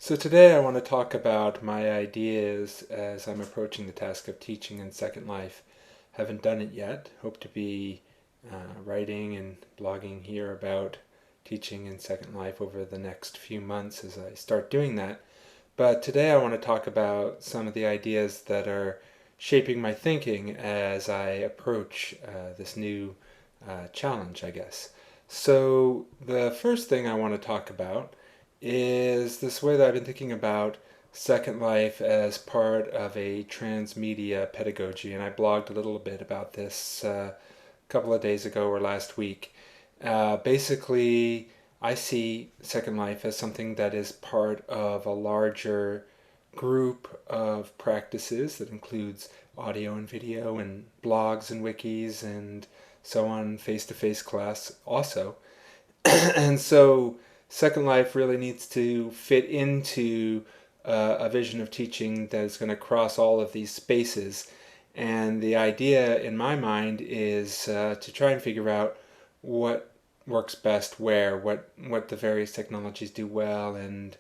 So today I want to talk about my ideas as I'm approaching the task of teaching in Second Life. Haven't done it yet. Hope to be writing and blogging here about teaching in Second Life over the next few months as I start doing that. But today I want to talk about some of the ideas that are shaping my thinking as I approach this new challenge, I guess. So the first thing I want to talk about is this way that I've been thinking about Second Life as part of a transmedia pedagogy, and I blogged a little bit about this a couple of days ago or last week. Basically, I see Second Life as something that is part of a larger group of practices that includes audio and video and blogs and wikis and so on, face-to-face class also. And so Second Life really needs to fit into a vision of teaching that is going to cross all of these spaces. And the idea in my mind is to try and figure out what works best where, what the various technologies do well, and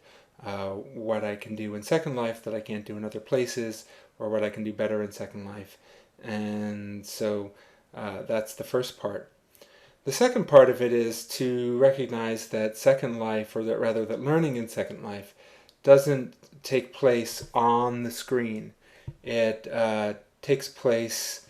what I can do in Second Life that I can't do in other places, or what I can do better in Second Life. And so that's the first part. The second part of it is to recognize that Second Life, or that rather that learning in Second Life, doesn't take place on the screen. It takes place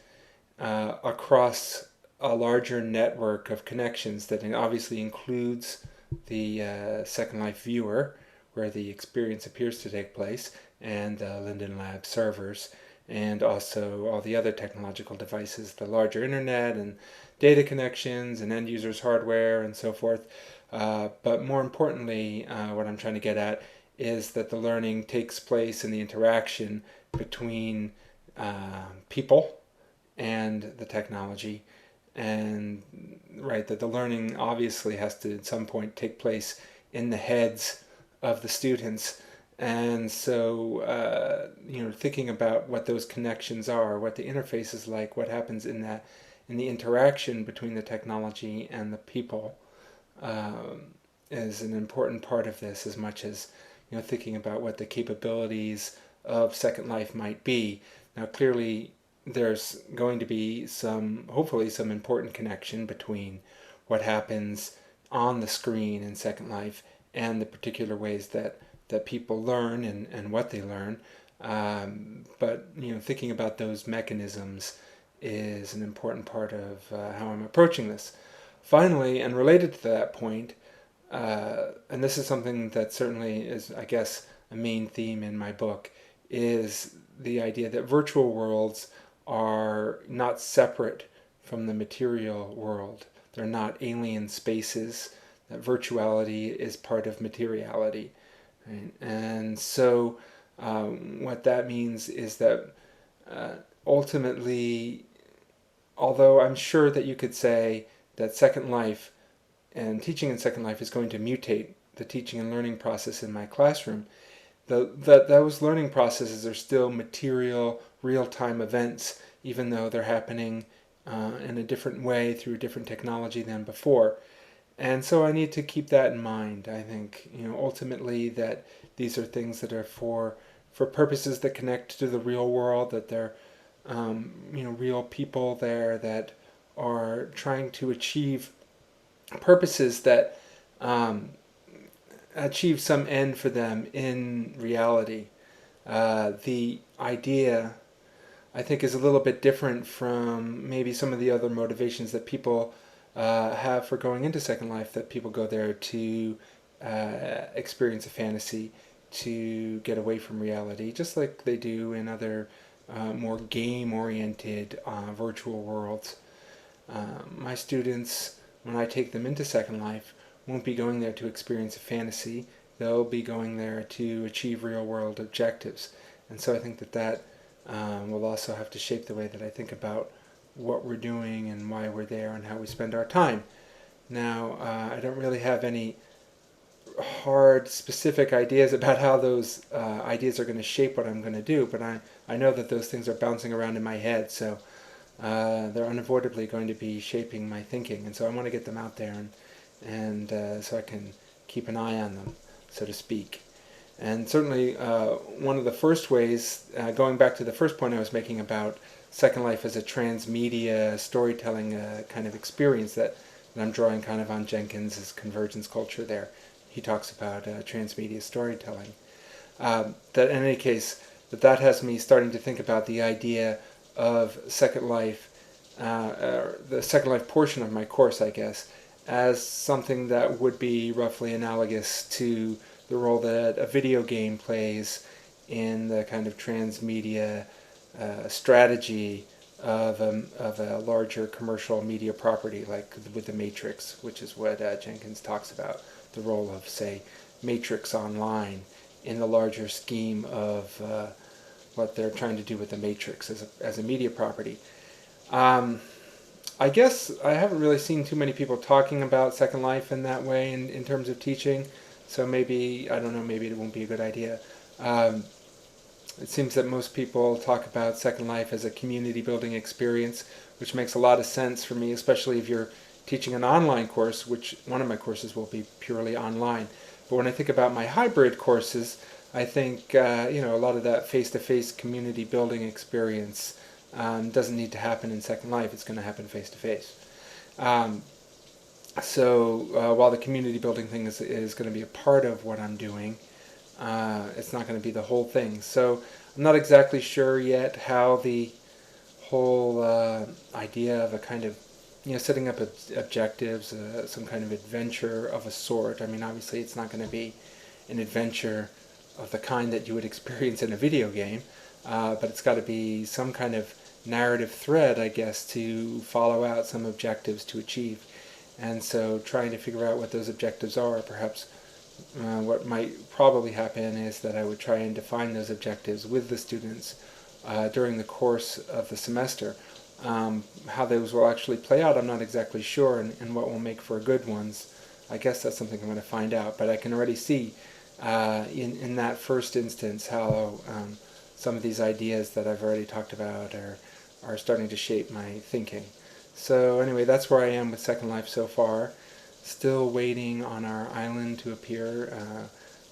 across a larger network of connections that obviously includes the Second Life viewer, where the experience appears to take place, and the Linden Lab servers, and also all the other technological devices, the larger internet and data connections and end users hardware and so forth. But more importantly, what I'm trying to get at is that the learning takes place in the interaction between people and the technology, and right, that the learning obviously has to at some point take place in the heads of the students. And so thinking about what those connections are, what the interface is like, what happens in the interaction between the technology and the people, is an important part of this, as much as thinking about what the capabilities of Second Life might be. Now, clearly, there's going to be hopefully some important connection between what happens on the screen in Second Life and the particular ways that people learn and what they learn. But thinking about those mechanisms is an important part of how I'm approaching this. Finally, and related to that point, and this is something that certainly is, I guess, a main theme in my book, is the idea that virtual worlds are not separate from the material world. They're not alien spaces, that virtuality is part of materiality. Right? And so what that means is that ultimately, although I'm sure that you could say that Second Life and teaching in Second Life is going to mutate the teaching and learning process in my classroom, those learning processes are still material, real-time events, even though they're happening in a different way through different technology than before. And so I need to keep that in mind. I think ultimately that these are things that are for purposes that connect to the real world, that they're real people there that are trying to achieve purposes that achieve some end for them in reality. The idea, I think, is a little bit different from maybe some of the other motivations that people have for going into Second Life, that people go there to experience a fantasy, to get away from reality, just like they do in other more game-oriented virtual worlds. My students, when I take them into Second Life, won't be going there to experience a fantasy. They'll be going there to achieve real-world objectives. And so I think that will also have to shape the way that I think about what we're doing and why we're there and how we spend our time. Now, I don't really have any hard, specific ideas about how those ideas are going to shape what I'm going to do, but I know that those things are bouncing around in my head, so they're unavoidably going to be shaping my thinking, and so I want to get them out there, and so I can keep an eye on them, so to speak. And certainly one of the first ways, going back to the first point I was making about Second Life as a transmedia storytelling kind of experience that I'm drawing kind of on Jenkins's convergence culture there. He talks about transmedia storytelling. That in any case, that has me starting to think about the idea of Second Life, the Second Life portion of my course, I guess, as something that would be roughly analogous to the role that a video game plays in the kind of transmedia strategy of a larger commercial media property, like with the Matrix, which is what Jenkins talks about, the role of, say, Matrix Online in the larger scheme of what they're trying to do with the Matrix as a media property. I guess I haven't really seen too many people talking about Second Life in that way in terms of teaching, so maybe, I don't know, maybe it won't be a good idea. It seems that most people talk about Second Life as a community building experience, which makes a lot of sense for me, especially if you're teaching an online course, which one of my courses will be purely online. But when I think about my hybrid courses, I think a lot of that face-to-face community building experience doesn't need to happen in Second Life. It's going to happen face-to-face. So while the community building thing is going to be a part of what I'm doing, it's not going to be the whole thing. So I'm not exactly sure yet how the whole idea of a kind of, setting up objectives, some kind of adventure of a sort. I mean, obviously it's not going to be an adventure of the kind that you would experience in a video game, but it's got to be some kind of narrative thread, I guess, to follow out some objectives to achieve. And so trying to figure out what those objectives are, perhaps what might probably happen is that I would try and define those objectives with the students during the course of the semester. How those will actually play out, I'm not exactly sure, and what will make for good ones. I guess that's something I'm going to find out, but I can already see in that first instance how some of these ideas that I've already talked about are starting to shape my thinking. So anyway, that's where I am with Second Life so far. Still waiting on our island to appear.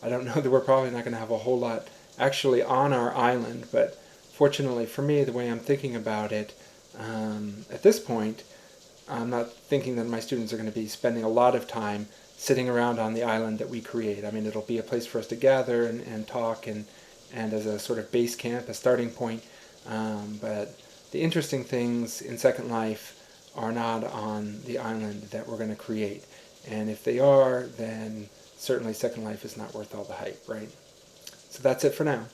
I don't know that we're probably not going to have a whole lot actually on our island, but fortunately for me, the way I'm thinking about it, at this point, I'm not thinking that my students are going to be spending a lot of time sitting around on the island that we create. I mean, it'll be a place for us to gather and talk and as a sort of base camp, a starting point. But the interesting things in Second Life are not on the island that we're going to create. And if they are, then certainly Second Life is not worth all the hype, right? So that's it for now.